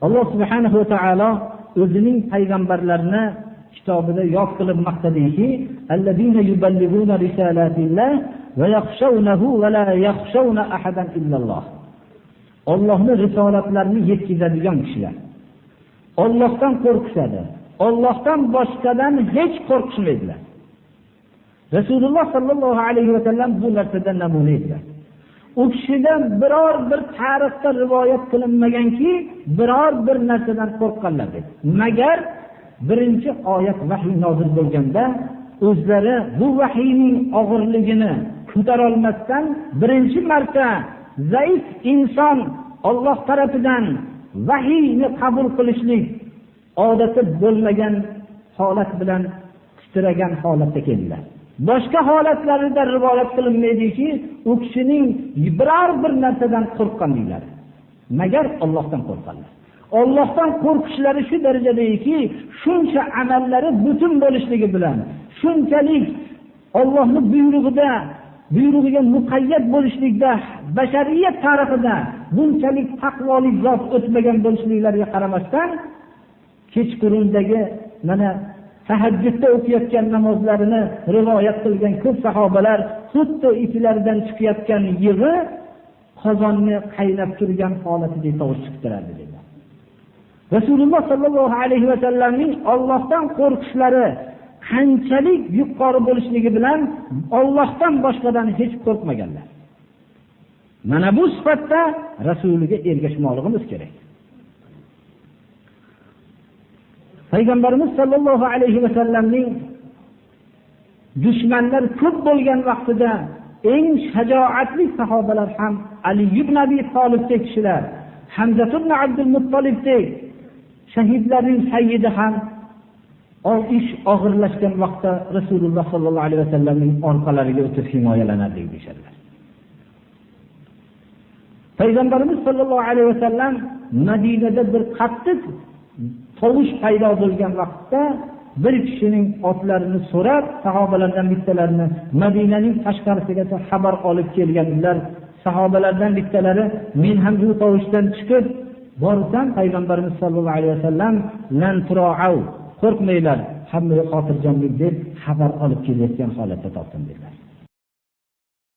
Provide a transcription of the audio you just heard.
Alloh subhanahu va taolo o'zining payg'ambarlarini kitobida yod qilib maqtadiki, allazina yuballiguna risalatillah va yakhshawnahu va la yakhshawna ahadan illalloh. Allohning risolatlarini yetkazadigan kishilar. Allohdan qo'rqishadi. Allohdan boshqadan hech qo'rqishmaydilar. Rasululloh sallallohu alayhi va sallam bu narsadan namuna edilar. U kishidan biror bir tarixda rivoyat qilinmaganki, biror bir narsadan qo'rqqanlar deb. Magar birinchi oyat vahiy nozil bo'lganda o'zlari bu vahiyning og'irligini ko'tara olmasdan birinchi marta zaif inson Alloh tarafidan vahiyni qabul qilishlik odati bo'lmagan holat bilan titragan holatda keldilar. Boshqa holatlarida rivoyat qilinmaydiki, u kishining biror bir narsadan qo'rqqan deyiladi. Magar Allohdan qo'rqqanlar. Allohdan qo'rqishlari shu darajadaki, shuncha amallari butun bo'lishligi bilan, shunchalik Allohning buyrug'iga muqayyat bo'lishlikda, bashariyat tarixida bunchalik taqvolik zot o'tmagan bo'lishliklariga qaramasdan, kechqurundagi mana tahajjudda o'qiyotgan namozlarini rivoyat qilgan ko'p sahobalar xuddi ichilaridan chiqayotgan yig'i qozonni qaynab turgan holatida tovush chiqaradi dedilar. Rasululloh sallallohu alayhi va sallamning Allohdan qo'rqishlari qanchalik yuqori bo'lishligi bilan Allohdan boshqadan hech qo'rqmaganlar. Mana bu sifatda rasuliga ergashmoqligimiz kerak. Payg'ambarimiz sallallohu alayhi va sallamning dushmanlar ko'p bo'lgan vaqtida eng shajoatli sahobalar ham Ali ibn Abi Talibdek kishilar, Hamza ibn Abdul Muttalibdek shahidlarning sayyidi ham ish og'irlashgan vaqtda Rasululloh sallallohu alayhi va sallamning orqalariga o'tib himoyalanardi deyshadilar. Payg'ambarimiz sallallohu alayhi va sallam Madinada bir qattiq tovush paydo bo'lgan vaqtda bir kishining otlarini so'rab, sahobalardan bittalarini Madinaning tashqarisiga xabar olib kelganlar. Sahobalardan bittalari men ham bu tovushdan chiqib borsam payg'ambarimiz sallallohu alayhi vasallam lan tura'u qo'rqmanglar, hamma xotirjamlik deb xabar olib kelayotgan holatda topdim dedilar.